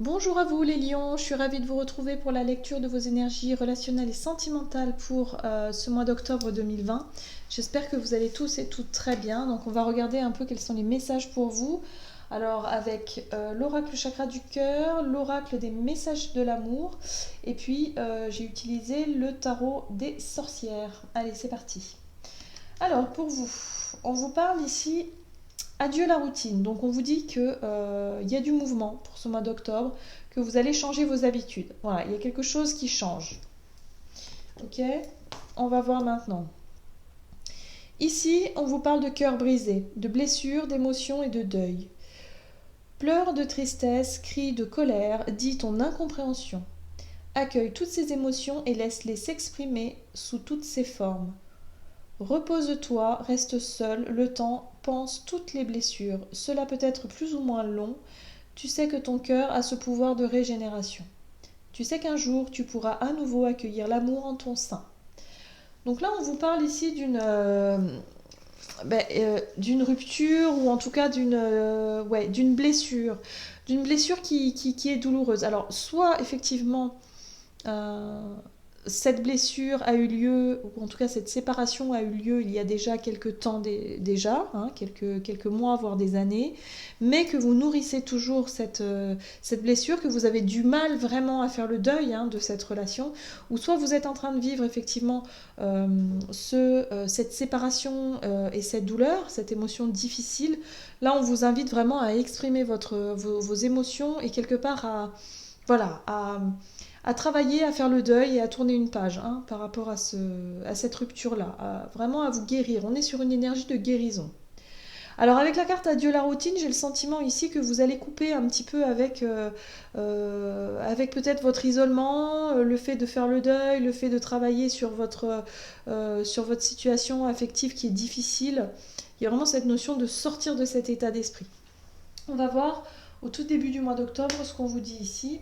Bonjour à vous les lions, je suis ravie de vous retrouver pour la lecture de vos énergies relationnelles et sentimentales pour ce mois d'octobre 2020. J'espère que vous allez tous et toutes très bien. Donc on va regarder un peu quels sont les messages pour vous. Alors avec l'oracle chakra du cœur, l'oracle des messages de l'amour et puis j'ai utilisé le tarot des sorcières. Allez, c'est parti. Alors pour vous, on vous parle ici. Adieu la routine. Donc on vous dit que y a du mouvement pour ce mois d'octobre, que vous allez changer vos habitudes. Voilà, il y a quelque chose qui change. Ok. On va voir maintenant. Ici, on vous parle de cœur brisé, de blessures, d'émotions et de deuil. Pleure de tristesse, crie de colère, dis ton incompréhension. Accueille toutes ces émotions et laisse-les s'exprimer sous toutes ces formes. Repose-toi, reste seul, le temps pense toutes les blessures. Cela peut être plus ou moins long. Tu sais que ton cœur a ce pouvoir de régénération. Tu sais qu'un jour, tu pourras à nouveau accueillir l'amour en ton sein. Donc là, on vous parle ici d'une rupture ou en tout cas d'une blessure. D'une blessure qui est douloureuse. Alors, soit effectivement, euh, cette blessure a eu lieu, ou en tout cas cette séparation a eu lieu il y a déjà quelques temps déjà, hein, quelques mois, voire des années, mais que vous nourrissez toujours cette blessure, que vous avez du mal vraiment à faire le deuil de cette relation, ou soit vous êtes en train de vivre effectivement cette séparation et cette douleur, cette émotion difficile. Là, on vous invite vraiment à exprimer vos émotions et quelque part voilà, à travailler, à faire le deuil et à tourner une page par rapport à cette rupture-là, vraiment à vous guérir. On est sur une énergie de guérison. Alors avec la carte Adieu la routine, j'ai le sentiment ici que vous allez couper un petit peu avec peut-être votre isolement, le fait de faire le deuil, le fait de travailler sur votre situation affective qui est difficile. Il y a vraiment cette notion de sortir de cet état d'esprit. On va voir au tout début du mois d'octobre ce qu'on vous dit ici.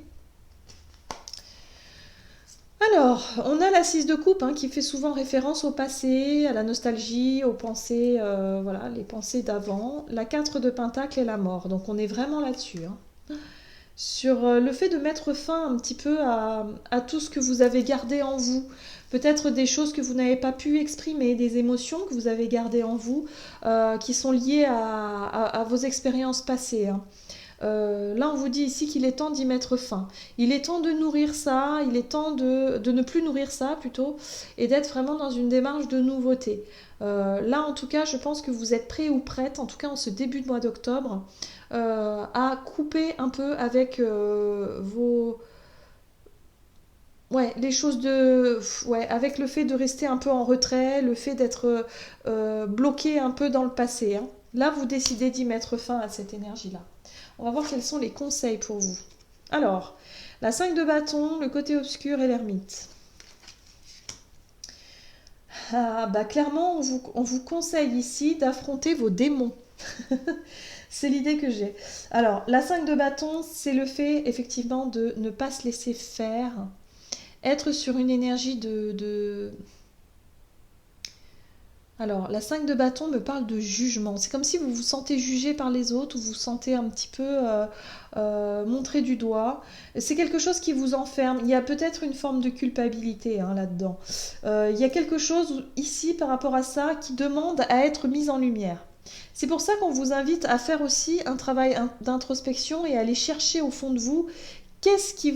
Alors, on a la 6 de coupe qui fait souvent référence au passé, à la nostalgie, aux pensées, voilà, les pensées d'avant. La 4 de pentacle et la mort. Donc on est vraiment là-dessus. Sur le fait de mettre fin un petit peu à tout ce que vous avez gardé en vous. Peut-être des choses que vous n'avez pas pu exprimer, des émotions que vous avez gardées en vous, qui sont liées à vos expériences passées. Là, on vous dit ici qu'il est temps d'y mettre fin. Il est temps de nourrir ça, il est temps de ne plus nourrir ça plutôt, et d'être vraiment dans une démarche de nouveauté. Là, en tout cas, je pense que vous êtes prêt ou prête, en tout cas en ce début de mois d'octobre, à couper un peu avec Ouais, les choses de... Ouais, avec le fait de rester un peu en retrait, le fait d'être bloqué un peu dans le passé. Là, vous décidez d'y mettre fin à cette énergie-là. On va voir quels sont les conseils pour vous. Alors, la 5 de bâton, le côté obscur et l'ermite. Ah, bah clairement, on vous conseille ici d'affronter vos démons. C'est l'idée que j'ai. Alors, la 5 de bâton, c'est le fait effectivement de ne pas se laisser faire, être sur une énergie de... Alors, la 5 de bâton me parle de jugement. C'est comme si vous vous sentez jugé par les autres, ou vous vous sentez un petit peu montré du doigt. C'est quelque chose qui vous enferme. Il y a peut-être une forme de culpabilité là-dedans. Il y a quelque chose ici par rapport à ça qui demande à être mis en lumière. C'est pour ça qu'on vous invite à faire aussi un travail d'introspection et à aller chercher au fond de vous qu'est-ce qui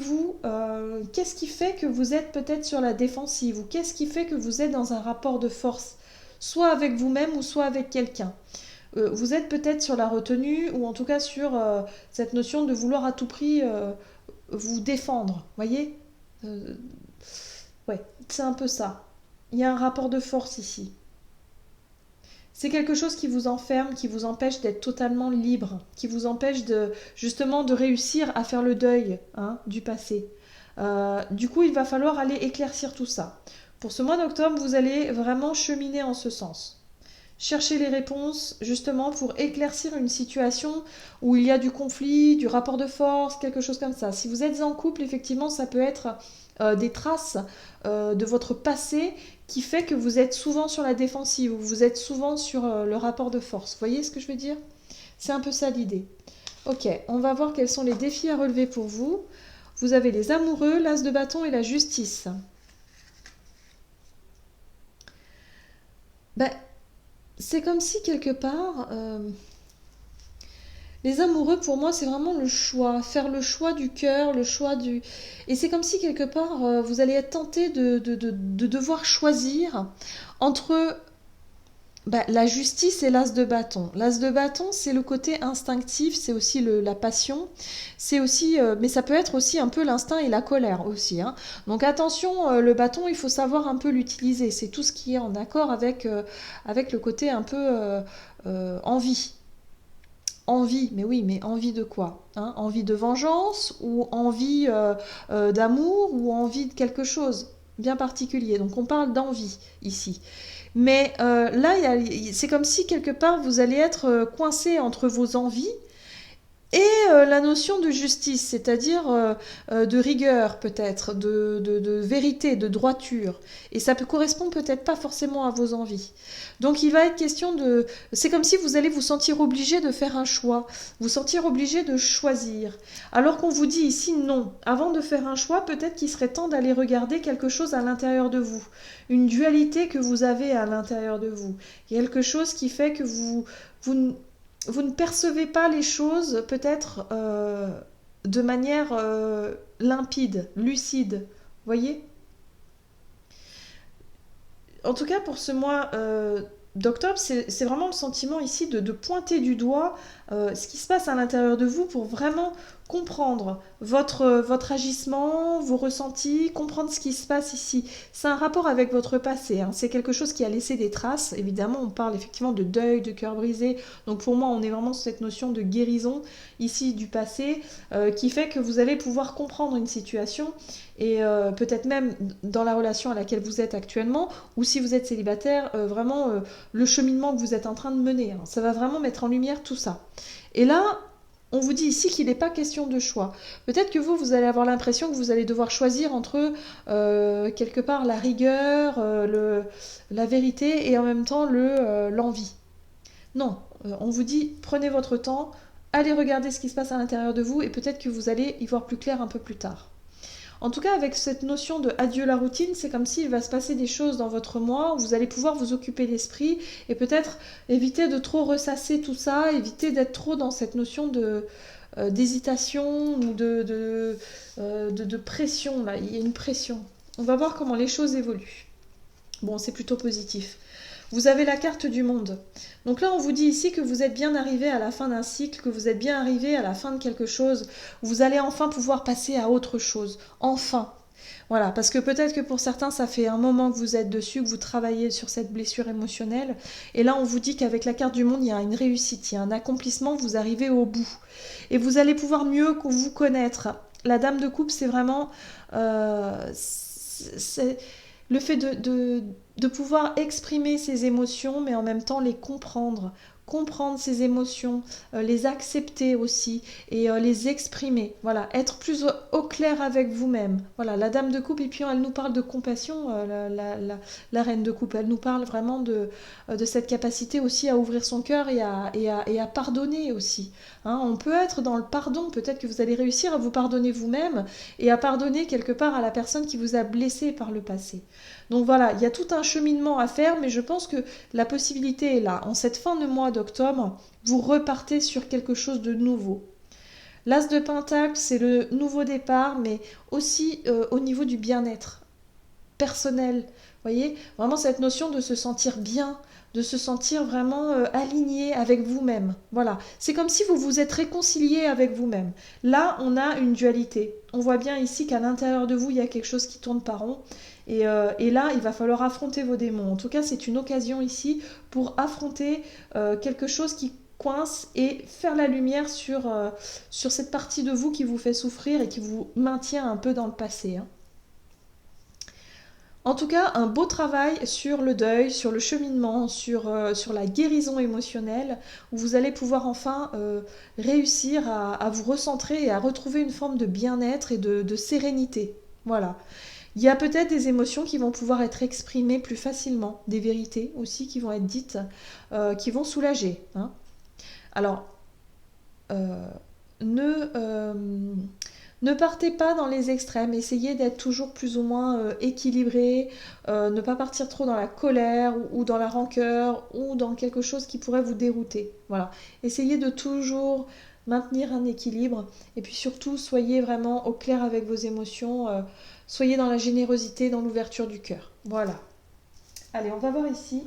fait que vous êtes peut-être sur la défensive, ou qu'est-ce qui fait que vous êtes dans un rapport de force, soit avec vous-même ou soit avec quelqu'un. Vous êtes peut-être sur la retenue, ou en tout cas sur cette notion de vouloir à tout prix vous défendre, voyez. Euh, ouais, c'est un peu ça. Il y a un rapport de force ici. C'est quelque chose qui vous enferme, qui vous empêche d'être totalement libre, qui vous empêche justement de réussir à faire le deuil du passé. Du coup, il va falloir aller éclaircir tout ça. Pour ce mois d'octobre, vous allez vraiment cheminer en ce sens. Chercher les réponses justement pour éclaircir une situation où il y a du conflit, du rapport de force, quelque chose comme ça. Si vous êtes en couple, effectivement, ça peut être des traces de votre passé qui fait que vous êtes souvent sur la défensive, ou vous êtes souvent sur le rapport de force. Vous voyez ce que je veux dire? C'est un peu ça l'idée. Ok, on va voir quels sont les défis à relever pour vous. Vous avez les amoureux, l'as de bâton et la justice. Ben, c'est comme si quelque part, les amoureux pour moi c'est vraiment le choix, faire le choix du cœur, le choix du... Et c'est comme si quelque part vous allez être tenté de devoir choisir entre la justice et l'as de bâton. L'as de bâton, c'est le côté instinctif, c'est aussi la passion, c'est aussi, mais ça peut être aussi un peu l'instinct et la colère aussi, hein. Donc attention, le bâton, il faut savoir un peu l'utiliser. C'est tout ce qui est en accord avec le côté un peu envie. Envie, mais oui, mais envie de quoi, hein? Envie de vengeance ou envie d'amour ou envie de quelque chose bien particulier. Donc on parle d'envie ici. Mais là, c'est comme si quelque part vous allez être coincé entre vos envies et la notion de justice, c'est-à-dire de rigueur peut-être, de vérité, de droiture. Et ça peut correspondre peut-être pas forcément à vos envies. Donc il va être question de... C'est comme si vous allez vous sentir obligé de faire un choix, vous sentir obligé de choisir. Alors qu'on vous dit ici non. Avant de faire un choix, peut-être qu'il serait temps d'aller regarder quelque chose à l'intérieur de vous. Une dualité que vous avez à l'intérieur de vous. Quelque chose qui fait que vous ne percevez pas les choses peut-être de manière limpide, lucide. Voyez? En tout cas, pour ce mois d'octobre, c'est vraiment le sentiment ici de pointer du doigt ce qui se passe à l'intérieur de vous pour vraiment comprendre votre agissement, vos ressentis, comprendre ce qui se passe ici. C'est un rapport avec votre passé, hein. C'est quelque chose qui a laissé des traces. Évidemment, on parle effectivement de deuil, de cœur brisé. Donc pour moi, on est vraiment sur cette notion de guérison ici du passé qui fait que vous allez pouvoir comprendre une situation et peut-être même dans la relation à laquelle vous êtes actuellement ou si vous êtes célibataire, vraiment le cheminement que vous êtes en train de mener, hein. Ça va vraiment mettre en lumière tout ça. Et là, on vous dit ici qu'il n'est pas question de choix. Peut-être que vous allez avoir l'impression que vous allez devoir choisir entre quelque part la rigueur, la vérité et en même temps l'envie. Non, on vous dit prenez votre temps, allez regarder ce qui se passe à l'intérieur de vous et peut-être que vous allez y voir plus clair un peu plus tard. En tout cas, avec cette notion de adieu la routine, c'est comme s'il va se passer des choses dans votre mois où vous allez pouvoir vous occuper l'esprit et peut-être éviter de trop ressasser tout ça, éviter d'être trop dans cette notion d'hésitation ou de pression. Là, il y a une pression. On va voir comment les choses évoluent. Bon, c'est plutôt positif. Vous avez la carte du monde. Donc là, on vous dit ici que vous êtes bien arrivé à la fin d'un cycle, que vous êtes bien arrivé à la fin de quelque chose. Vous allez enfin pouvoir passer à autre chose. Enfin. Voilà, parce que peut-être que pour certains, ça fait un moment que vous êtes dessus, que vous travaillez sur cette blessure émotionnelle. Et là, on vous dit qu'avec la carte du monde, il y a une réussite, il y a un accomplissement, vous arrivez au bout. Et vous allez pouvoir mieux vous connaître. La dame de coupe, c'est vraiment... c'est le fait de pouvoir exprimer ses émotions, mais en même temps les comprendre. Comprendre ses émotions, les accepter aussi et les exprimer. Voilà, être plus au clair avec vous-même. Voilà, la dame de coupe, et puis elle nous parle de compassion, la reine de coupe. Elle nous parle vraiment de cette capacité aussi à ouvrir son cœur et à pardonner aussi. Hein, on peut être dans le pardon, peut-être que vous allez réussir à vous pardonner vous-même et à pardonner quelque part à la personne qui vous a blessé par le passé. Donc voilà, il y a tout un cheminement à faire, mais je pense que la possibilité est là. En cette fin de mois d'octobre, vous repartez sur quelque chose de nouveau. L'As de Pentacle, c'est le nouveau départ, mais aussi au niveau du bien-être personnel. Vous voyez, vraiment cette notion de se sentir bien, de se sentir vraiment aligné avec vous-même. Voilà, c'est comme si vous vous êtes réconcilié avec vous-même. Là, on a une dualité. On voit bien ici qu'à l'intérieur de vous, il y a quelque chose qui tourne pas rond. Et là, il va falloir affronter vos démons. En tout cas, c'est une occasion ici pour affronter quelque chose qui coince et faire la lumière sur cette partie de vous qui vous fait souffrir et qui vous maintient un peu dans le passé, hein. En tout cas, un beau travail sur le deuil, sur le cheminement, sur la guérison émotionnelle, où vous allez pouvoir enfin réussir à vous recentrer et à retrouver une forme de bien-être et de sérénité. Voilà. Il y a peut-être des émotions qui vont pouvoir être exprimées plus facilement, des vérités aussi qui vont être dites, qui vont soulager, hein. Alors, ne partez pas dans les extrêmes, essayez d'être toujours plus ou moins équilibré, ne pas partir trop dans la colère ou dans la rancœur ou dans quelque chose qui pourrait vous dérouter. Voilà, essayez de toujours maintenir un équilibre et puis surtout soyez vraiment au clair avec vos émotions, soyez dans la générosité, dans l'ouverture du cœur. Voilà. Allez, on va voir ici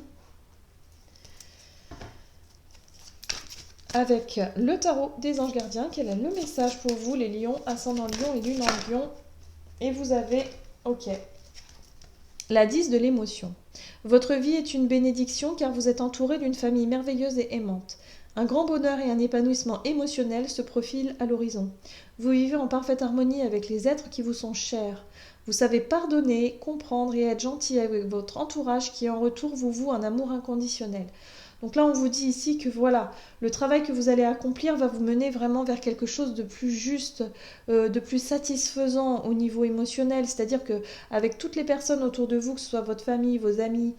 avec le tarot des anges gardiens. Quel est le message pour vous, les lions, ascendant lion et lune en lion? Et vous avez, ok, la 10 de l'émotion. Votre vie est une bénédiction car vous êtes entouré d'une famille merveilleuse et aimante. Un grand bonheur et un épanouissement émotionnel se profilent à l'horizon. Vous vivez en parfaite harmonie avec les êtres qui vous sont chers. Vous savez pardonner, comprendre et être gentil avec votre entourage qui en retour vous voue un amour inconditionnel. Donc là, on vous dit ici que voilà, le travail que vous allez accomplir va vous mener vraiment vers quelque chose de plus juste, de plus satisfaisant au niveau émotionnel. C'est-à-dire que avec toutes les personnes autour de vous, que ce soit votre famille, vos amis,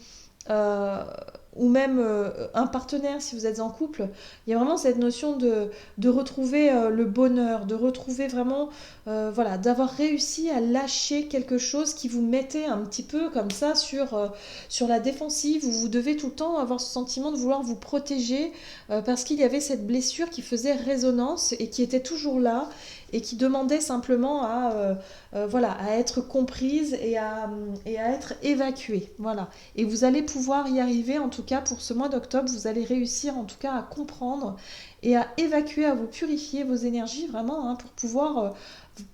euh, ou même un partenaire si vous êtes en couple, il y a vraiment cette notion de retrouver le bonheur, de retrouver vraiment, voilà, d'avoir réussi à lâcher quelque chose qui vous mettait un petit peu comme ça sur la défensive, où vous devez tout le temps avoir ce sentiment de vouloir vous protéger parce qu'il y avait cette blessure qui faisait résonance et qui était toujours là et qui demandait simplement voilà, à être comprise et à être évacuée. Voilà. Et vous allez pouvoir y arriver, en tout cas pour ce mois d'octobre, vous allez réussir en tout cas à comprendre et à évacuer, à vous purifier vos énergies vraiment hein, pour pouvoir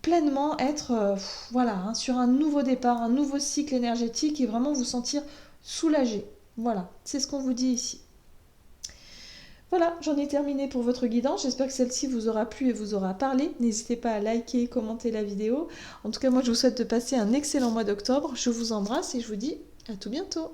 pleinement être voilà, hein, sur un nouveau départ, un nouveau cycle énergétique et vraiment vous sentir soulagé. Voilà, c'est ce qu'on vous dit ici. Voilà, j'en ai terminé pour votre guidance. J'espère que celle-ci vous aura plu et vous aura parlé. N'hésitez pas à liker, commenter la vidéo. En tout cas, moi, je vous souhaite de passer un excellent mois d'octobre. Je vous embrasse et je vous dis à tout bientôt.